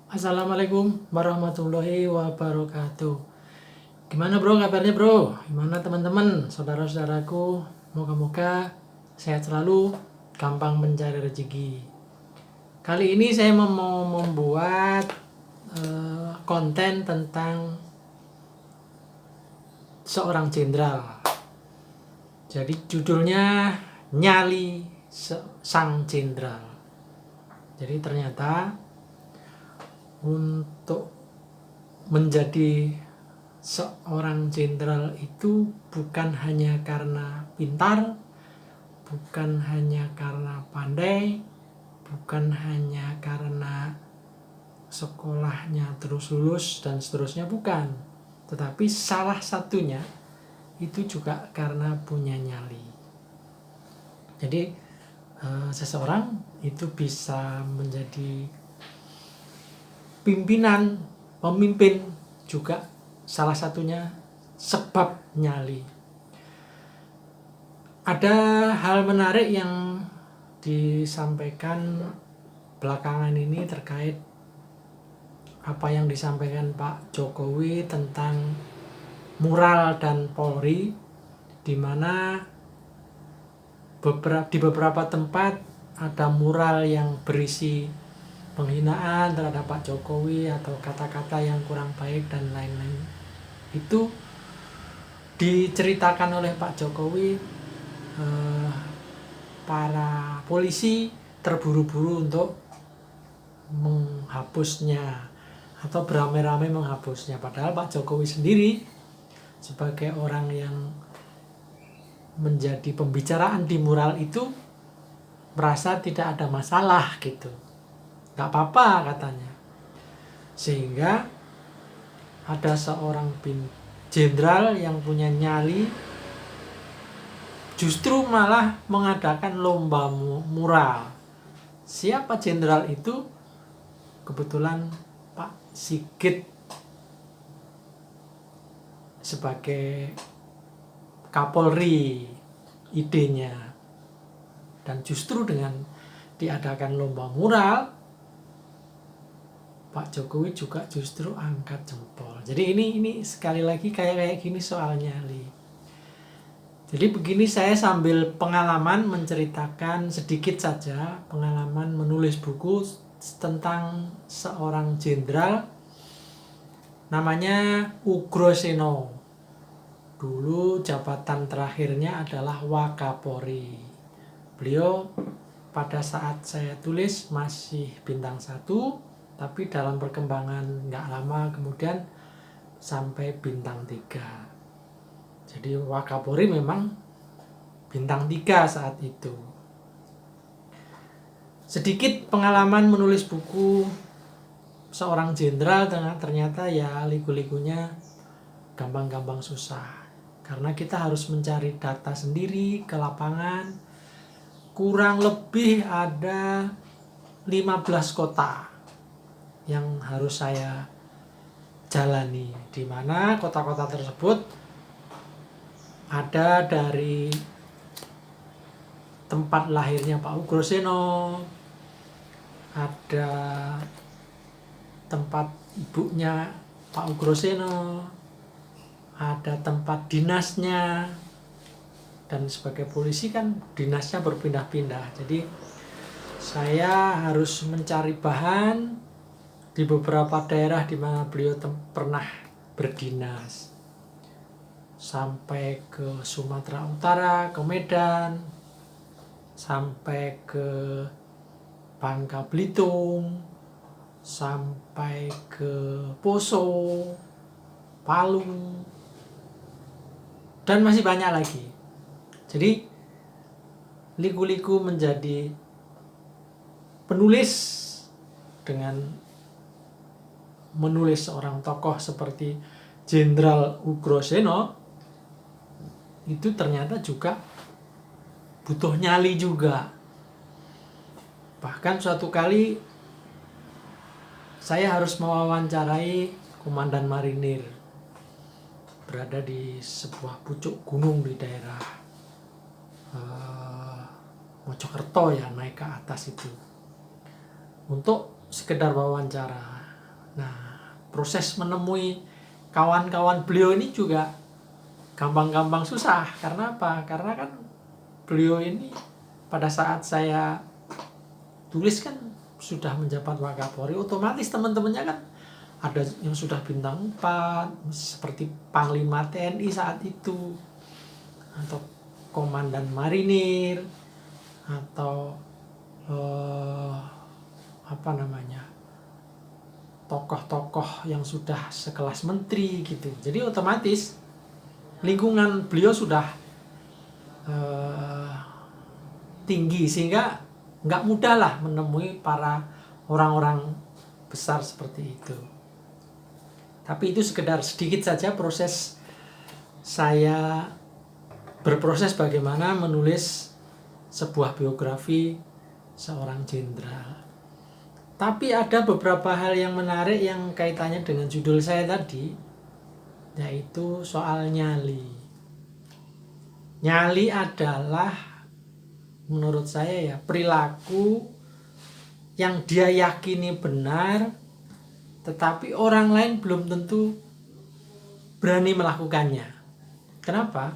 Assalamualaikum warahmatullahi wabarakatuh. Gimana bro kabarnya bro? Gimana teman-teman, saudara-saudaraku? Moga-moga sehat selalu, gampang mencari rezeki. Kali ini saya mau membuat konten tentang seorang jenderal. Jadi judulnya Nyali Sang Jenderal. Jadi ternyata untuk menjadi seorang jenderal itu bukan hanya karena pintar, bukan hanya karena pandai, bukan hanya karena sekolahnya terus lulus dan seterusnya, bukan. Tetapi salah satunya itu juga karena punya nyali. Jadi seseorang itu bisa menjadi pemimpin juga salah satunya sebab nyali. Ada hal menarik yang disampaikan belakangan ini terkait apa yang disampaikan Pak Jokowi tentang moral dan Polri, di mana di beberapa tempat ada mural yang berisi penghinaan terhadap Pak Jokowi atau kata-kata yang kurang baik dan lain-lain. Itu diceritakan oleh Pak Jokowi, para polisi terburu-buru untuk menghapusnya atau beramai-ramai menghapusnya. Padahal Pak Jokowi sendiri sebagai orang yang menjadi pembicaraan di mural itu merasa tidak ada masalah gitu, nggak apa-apa katanya. Sehingga ada seorang jenderal yang punya nyali justru malah mengadakan lomba mural. Siapa jenderal itu? Kebetulan Pak Sigit sebagai Kapolri idenya. Dan justru dengan diadakan lomba mural, Pak Jokowi juga justru angkat jempol. Jadi ini sekali lagi kayak gini soal nyali. Jadi begini, saya sambil pengalaman menceritakan sedikit saja pengalaman menulis buku tentang seorang jenderal namanya Ugroseno. Dulu jabatan terakhirnya adalah Wakapolri. Beliau pada saat saya tulis masih bintang 1, tapi dalam perkembangan nggak lama kemudian sampai bintang 3. Jadi Wakapolri memang bintang 3 saat itu. Sedikit pengalaman menulis buku seorang jenderal, ternyata ya liku-likunya gampang-gampang susah. Karena kita harus mencari data sendiri ke lapangan. Kurang lebih ada 15 kota yang harus saya jalani, di mana kota-kota tersebut ada dari tempat lahirnya Pak Ugroseno, ada tempat ibunya Pak Ugroseno, ada tempat dinasnya, dan sebagai polisi kan dinasnya berpindah-pindah. Jadi saya harus mencari bahan di beberapa daerah di mana beliau pernah berdinas, sampai ke Sumatera Utara, ke Medan, sampai ke Bangka Belitung, sampai ke Poso, Palu, dan masih banyak lagi. Jadi liku-liku menjadi penulis dengan menulis seorang tokoh seperti Jenderal Ugroseno itu ternyata juga butuh nyali juga. Bahkan suatu kali saya harus mewawancarai komandan marinir, berada di sebuah pucuk gunung di daerah Mojokerto ya, naik ke atas itu untuk sekedar wawancara. Nah, proses menemui kawan-kawan beliau ini juga gampang-gampang susah. Karena apa? Karena kan beliau ini pada saat saya tulis kan sudah menjabat Wakapolri, otomatis teman-temannya kan ada yang sudah bintang 4 seperti Panglima TNI saat itu, atau Komandan Marinir, atau tokoh-tokoh yang sudah sekelas menteri gitu. Jadi otomatis lingkungan beliau sudah tinggi, sehingga nggak mudah lah menemui para orang-orang besar seperti itu. Tapi itu sekedar sedikit saja proses saya berproses bagaimana menulis sebuah biografi seorang jenderal. Tapi ada beberapa hal yang menarik yang kaitannya dengan judul saya tadi, yaitu soal nyali. Nyali adalah menurut saya perilaku yang dia yakini benar, tetapi orang lain belum tentu berani melakukannya. Kenapa?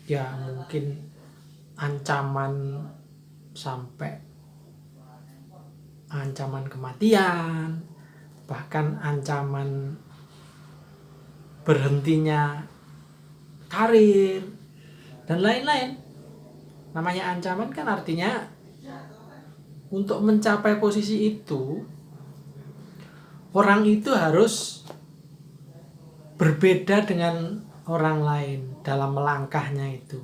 Ya mungkin ancaman sampai ancaman kematian, bahkan ancaman berhentinya karir, dan lain-lain. Namanya ancaman kan artinya untuk mencapai posisi itu, orang itu harus berbeda dengan orang lain dalam melangkahnya itu.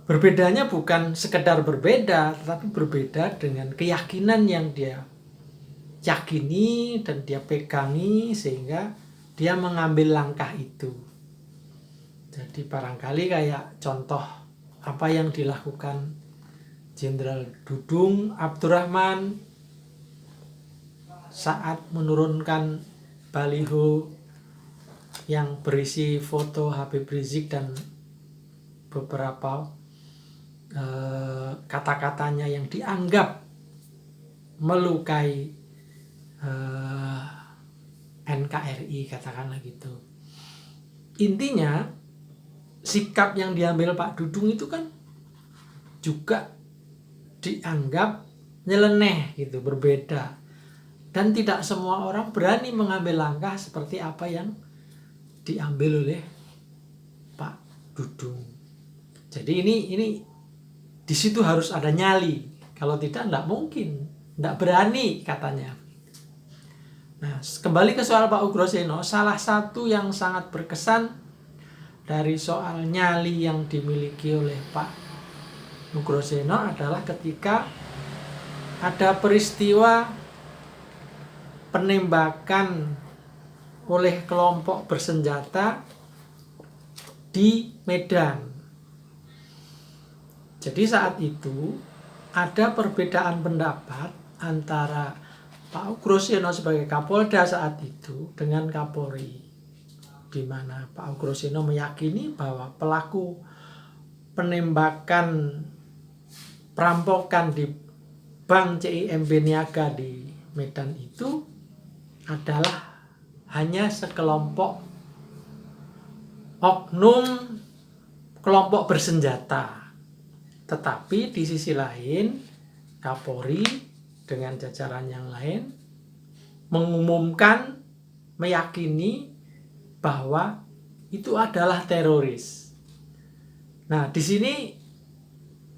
Berbedanya bukan sekedar berbeda, tetapi berbeda dengan keyakinan yang dia yakini dan dia pegangi, sehingga dia mengambil langkah itu. Jadi barangkali kayak contoh apa yang dilakukan Jenderal Dudung Abdurrahman saat menurunkan baliho yang berisi foto Habib Rizik dan beberapa kata-katanya yang dianggap melukai NKRI, katakanlah gitu. Intinya sikap yang diambil Pak Dudung itu kan juga dianggap nyeleneh gitu, berbeda. Dan tidak semua orang berani mengambil langkah seperti apa yang diambil oleh Pak Dudung. Jadi ini di situ harus ada nyali. Kalau tidak mungkin, tidak berani katanya. Nah, kembali ke soal Pak Ugroseno, salah satu yang sangat berkesan dari soal nyali yang dimiliki oleh Pak Ugroseno adalah ketika ada peristiwa penembakan oleh kelompok bersenjata di Medan. Jadi saat itu ada perbedaan pendapat antara Pak Ugroseno sebagai Kapolda saat itu dengan Kapolri, di mana Pak Ugroseno meyakini bahwa pelaku penembakan perampokan di Bank CIMB Niaga di Medan itu adalah hanya sekelompok oknum kelompok bersenjata. Tetapi di sisi lain Kapolri dengan jajaran yang lain mengumumkan, meyakini bahwa itu adalah teroris. Nah, di sini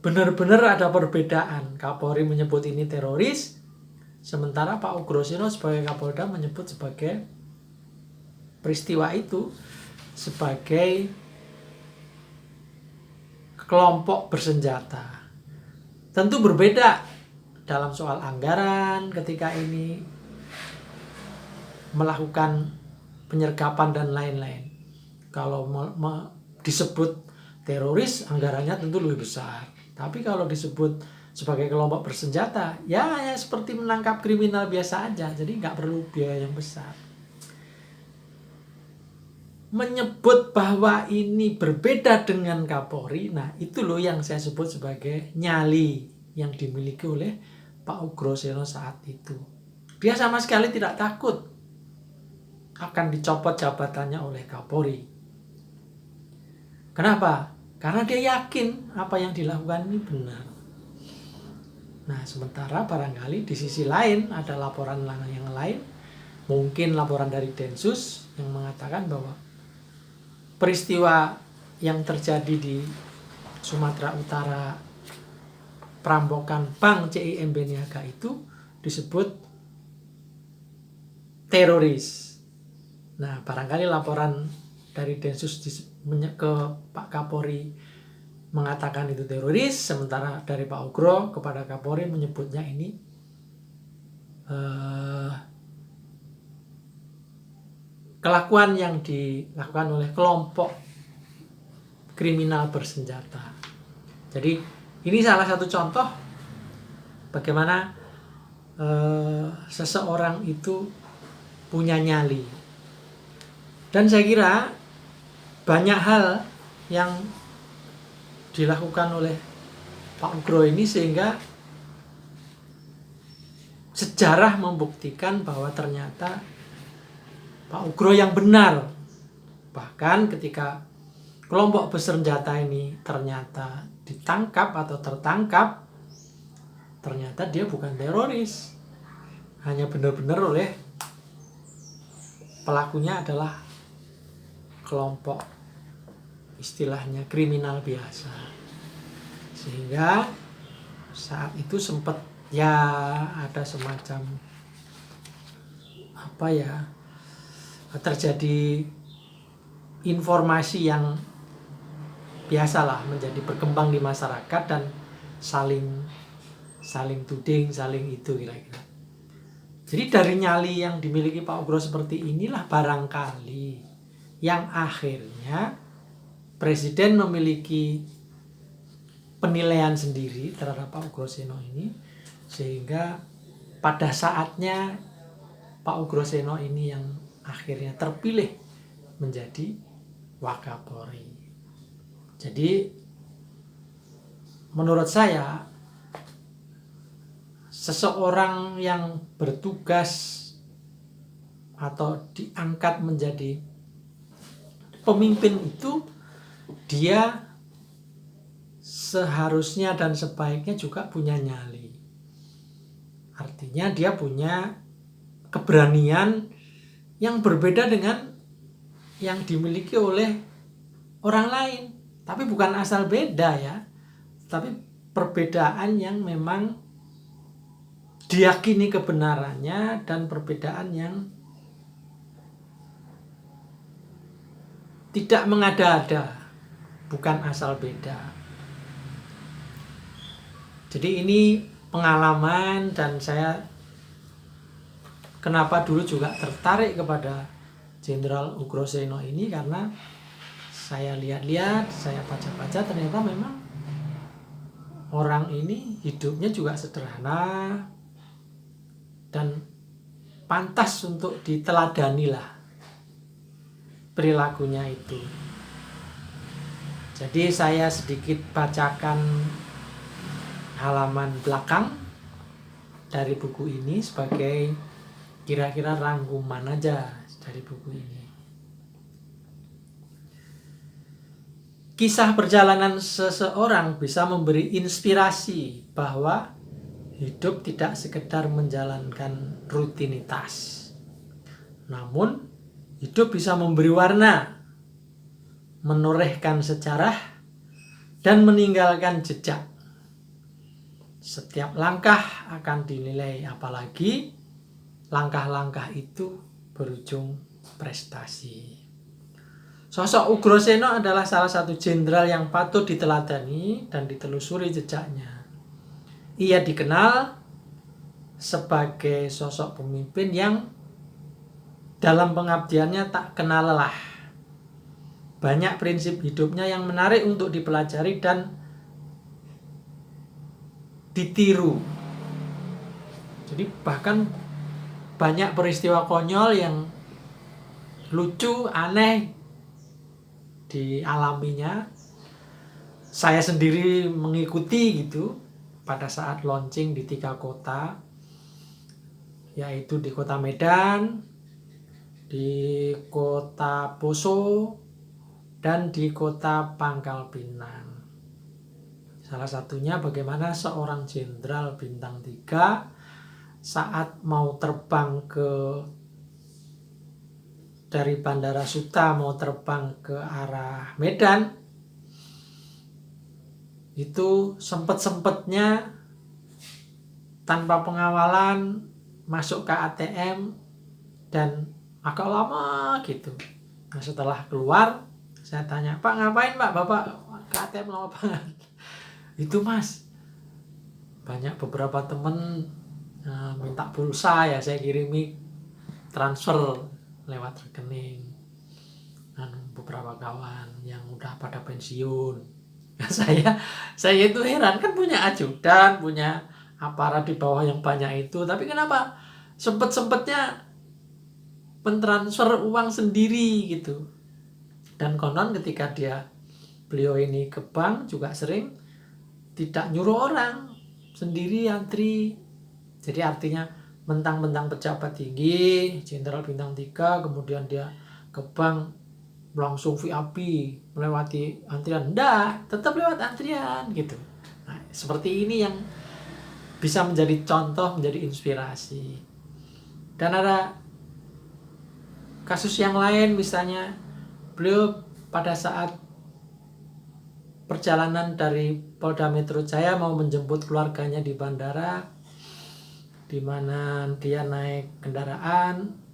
benar-benar ada perbedaan. Kapolri menyebut ini teroris, sementara Pak Ugroseno sebagai Kapolda menyebut sebagai peristiwa itu sebagai kelompok bersenjata. Tentu berbeda dalam soal anggaran ketika ini melakukan penyergapan dan lain-lain. Kalau disebut teroris, anggarannya tentu lebih besar. Tapi kalau disebut sebagai kelompok bersenjata, ya seperti menangkap kriminal biasa aja. Jadi nggak perlu biaya yang besar. Menyebut bahwa ini berbeda dengan Kapolri, nah itu loh yang saya sebut sebagai nyali yang dimiliki oleh Pak Ugroseno saat itu. Dia sama sekali tidak takut akan dicopot jabatannya oleh Kapolri. Kenapa? Karena dia yakin apa yang dilakukan ini benar. Nah, sementara barangkali di sisi lain ada laporan yang lain, mungkin laporan dari Densus yang mengatakan bahwa peristiwa yang terjadi di Sumatera Utara, perampokan Bank CIMB Niaga itu disebut teroris. Nah, barangkali laporan dari Densus ke Pak Kapolri mengatakan itu teroris, sementara dari Pak Ugro kepada Kapolri menyebutnya ini kelakuan yang dilakukan oleh kelompok kriminal bersenjata. Jadi ini salah satu contoh bagaimana seseorang itu punya nyali. Dan saya kira banyak hal yang dilakukan oleh Pak Ugro ini sehingga sejarah membuktikan bahwa ternyata Pak Ugro yang benar. Bahkan ketika kelompok bersenjata ini ternyata ditangkap atau tertangkap, ternyata dia bukan teroris, hanya benar-benar oleh pelakunya adalah kelompok istilahnya kriminal biasa. Sehingga saat itu sempat ya ada semacam terjadi informasi yang biasalah menjadi berkembang di masyarakat dan saling tuding, saling itu kira-kira. Jadi dari nyali yang dimiliki Pak Ugro seperti inilah barangkali yang akhirnya Presiden memiliki penilaian sendiri terhadap Pak Ugro Seno ini, sehingga pada saatnya Pak Ugro Seno ini yang akhirnya terpilih menjadi Wakapolri. Jadi menurut saya seseorang yang bertugas atau diangkat menjadi pemimpin itu dia seharusnya dan sebaiknya juga punya nyali. Artinya dia punya keberanian yang berbeda dengan yang dimiliki oleh orang lain. Tapi bukan asal beda ya, tapi perbedaan yang memang diyakini kebenarannya dan perbedaan yang tidak mengada-ada, bukan asal beda. Jadi ini pengalaman, dan saya kenapa dulu juga tertarik kepada Jenderal Ugro Seno ini, karena saya lihat-lihat, saya baca-baca, ternyata memang orang ini hidupnya juga sederhana dan pantas untuk diteladani lah perilakunya itu. Jadi saya sedikit bacakan halaman belakang dari buku ini sebagai kira-kira rangkuman aja dari buku ini. Kisah perjalanan seseorang bisa memberi inspirasi bahwa hidup tidak sekedar menjalankan rutinitas. Namun, hidup bisa memberi warna, menorehkan sejarah, dan meninggalkan jejak. Setiap langkah akan dinilai, apalagi langkah-langkah itu berujung prestasi. Sosok Ugro Seno adalah salah satu jenderal yang patut diteladani dan ditelusuri jejaknya. Ia dikenal sebagai sosok pemimpin yang dalam pengabdiannya tak kenal lelah. Banyak prinsip hidupnya yang menarik untuk dipelajari dan ditiru. Jadi bahkan banyak peristiwa konyol yang lucu, aneh dialaminya. Saya sendiri mengikuti gitu pada saat launching di 3 kota, yaitu di Kota Medan, di Kota Poso, dan di Kota Pangkal Pinang. Salah satunya bagaimana seorang jenderal bintang 3 saat mau terbang dari Bandara Suta mau terbang ke arah Medan, itu sempet-sempetnya tanpa pengawalan masuk ke ATM dan agak lama gitu. Nah, setelah keluar saya tanya, "Pak, ngapain Pak? Bapak ke ATM lama banget?" "Itu Mas, banyak beberapa temen minta pulsa ya, saya kirimi transfer lewat rekening beberapa kawan yang udah pada pensiun." Nah, saya itu heran, kan punya ajudan, punya aparat di bawah yang banyak itu, tapi kenapa sempet-sempetnya mentransfer uang sendiri gitu. Dan konon ketika beliau ini ke bank juga sering tidak nyuruh orang, sendiri antri. Jadi artinya mentang-mentang pejabat tinggi, jenderal bintang 3, kemudian dia ke bank langsung VIP melewati antrian. Enggak, tetap lewat antrian gitu. Nah, seperti ini yang bisa menjadi contoh, menjadi inspirasi. Dan ada kasus yang lain, misalnya beliau pada saat perjalanan dari Polda Metro Jaya mau menjemput keluarganya di bandara, di mana dia naik kendaraan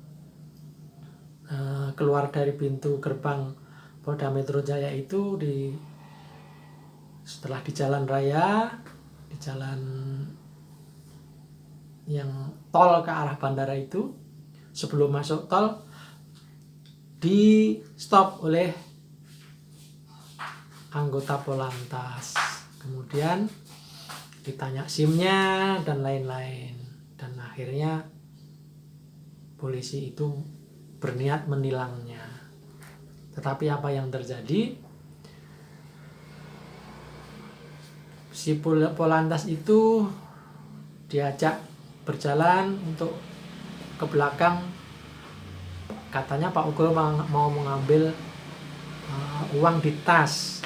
keluar dari pintu gerbang Polda Metro Jaya itu, setelah di jalan raya, di jalan yang tol ke arah bandara itu, sebelum masuk tol di stop oleh anggota Polantas, kemudian ditanya SIM-nya dan lain-lain, dan akhirnya polisi itu berniat menilangnya. Tetapi apa yang terjadi? Si Polantas itu diajak berjalan untuk ke belakang, katanya Pak Ugro mau mengambil uang di tas.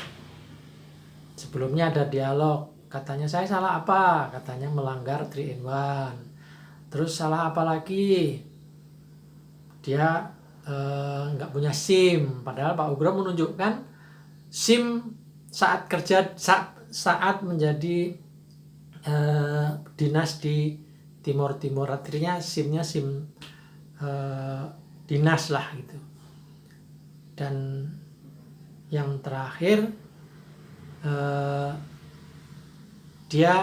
Sebelumnya ada dialog, katanya saya salah apa, katanya melanggar 3 in 1. Terus salah apa lagi, dia nggak punya SIM, padahal Pak Ugro menunjukkan SIM saat kerja, saat menjadi dinas di Timur, artinya SIM-nya SIM dinas lah gitu. Dan yang terakhir, dia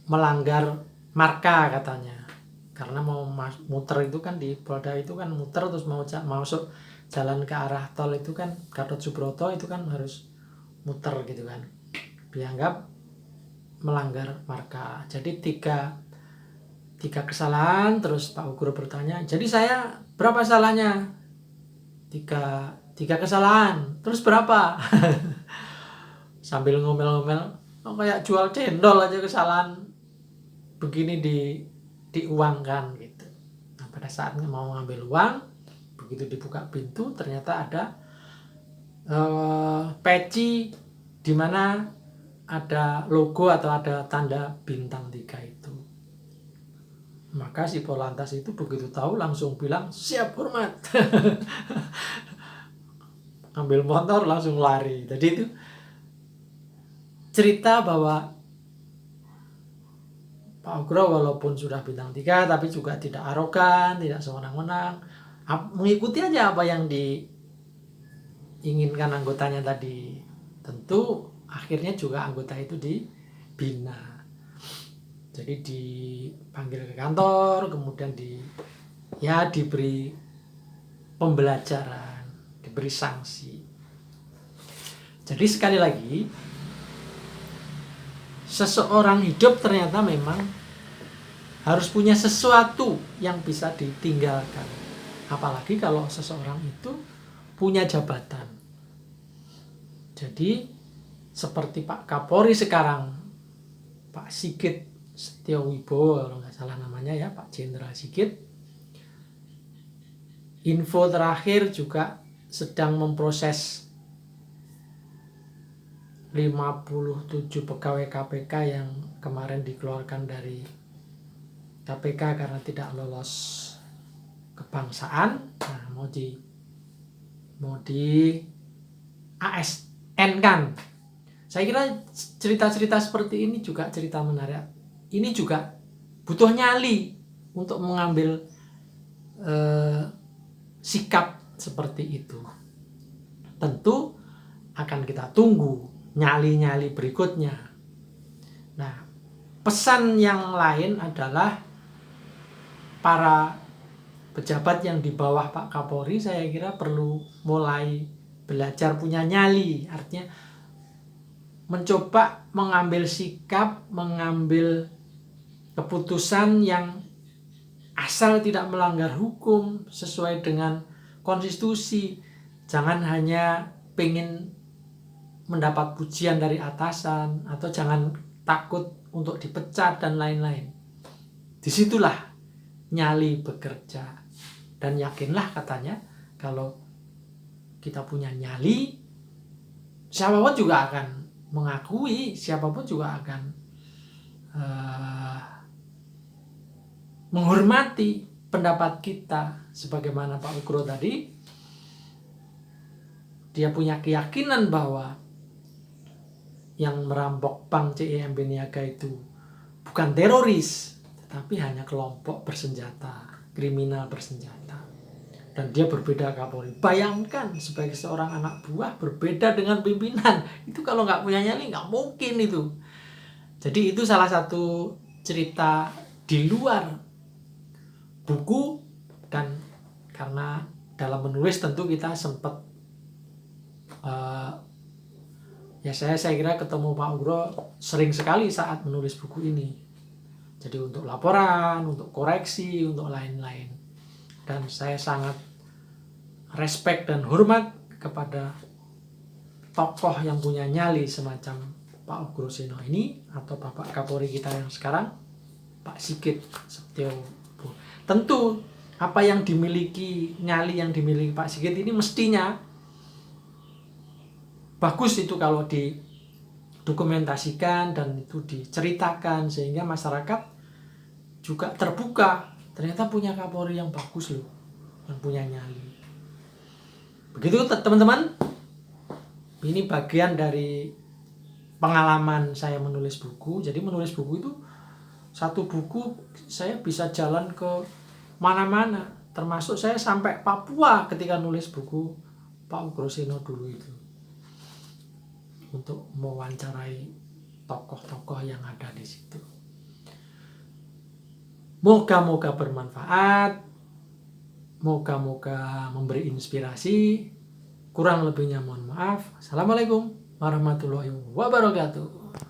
melanggar marka katanya, karena mau muter itu kan di Polda itu kan muter, terus mau masuk jalan ke arah tol itu kan Gatot Subroto itu kan harus muter gitu kan, dianggap melanggar marka. Jadi tiga kesalahan. Terus Pak Ugro bertanya, jadi saya berapa salahnya? Tiga kesalahan, terus berapa? Sambil ngomel-ngomel, kayak jual cendol aja kesalahan begini diuangkan gitu. Nah, pada saat mau ngambil uang, begitu dibuka pintu ternyata ada peci di mana ada logo atau ada tanda bintang 3 itu. Maka si Polantas itu begitu tahu langsung bilang, "Siap, hormat." Ambil motor langsung lari. Jadi itu cerita bahwa Pak Ugro walaupun sudah bintang 3 tapi juga tidak arogan, tidak sewenang-wenang, mengikuti aja apa yang diinginkan anggotanya tadi. Tentu akhirnya juga anggota itu dibina. Jadi dipanggil ke kantor, kemudian diberi pembelajaran, diberi sanksi. Jadi sekali lagi, seseorang hidup ternyata memang harus punya sesuatu yang bisa ditinggalkan. Apalagi kalau seseorang itu punya jabatan. Jadi seperti Pak Kapolri sekarang, Pak Sigit Setiawibowo kalau nggak salah namanya ya, Pak Jenderal Sigit, info terakhir juga sedang memproses 57 pegawai KPK yang kemarin dikeluarkan dari KPK karena tidak lolos kebangsaan. Nah, mau di ASN kan. Saya kira cerita-cerita seperti ini juga cerita menarik. Ini juga butuh nyali untuk mengambil sikap seperti itu. Tentu akan kita tunggu nyali-nyali berikutnya. Nah, pesan yang lain adalah para pejabat yang di bawah Pak Kapolri, saya kira perlu mulai belajar punya nyali. Artinya mencoba mengambil sikap, mengambil keputusan yang asal tidak melanggar hukum, sesuai dengan konstitusi. Jangan hanya pengen mendapat pujian dari atasan, atau jangan takut untuk dipecat dan lain-lain. Disitulah nyali bekerja. Dan yakinlah katanya, kalau kita punya nyali, siapapun juga akan mengakui, siapapun juga akan menghormati pendapat kita. Sebagaimana Pak Ugro tadi, dia punya keyakinan bahwa yang merampok Bank CIMB Niaga itu bukan teroris, tetapi hanya kelompok bersenjata, kriminal bersenjata. Dan dia berbeda Kapolri. Bayangkan sebagai seorang anak buah berbeda dengan pimpinan. Itu kalau nggak punya nyali nggak mungkin itu. Jadi itu salah satu cerita di luar buku. Dan karena dalam menulis tentu kita sempat ya saya kira ketemu Pak Ugro sering sekali saat menulis buku ini. Jadi untuk laporan, untuk koreksi, untuk lain-lain. Dan saya sangat respect dan hormat kepada tokoh yang punya nyali semacam Pak Ugro Seno ini, atau Bapak Kapolri kita yang sekarang, Pak Sigit Setiobudi. Tentu apa yang dimiliki, nyali yang dimiliki Pak Sigit ini mestinya bagus itu kalau didokumentasikan dan itu diceritakan, sehingga masyarakat juga terbuka. Ternyata punya Kapolri yang bagus loh, yang punya nyali. Begitu teman-teman. Ini bagian dari pengalaman saya menulis buku. Jadi menulis buku itu, satu buku saya bisa jalan ke mana-mana. Termasuk saya sampai Papua ketika nulis buku Pak Ugro Seno dulu itu, untuk mewawancarai tokoh-tokoh yang ada di situ. Moga-moga bermanfaat, moga-moga memberi inspirasi. Kurang lebihnya mohon maaf. Assalamualaikum warahmatullahi wabarakatuh.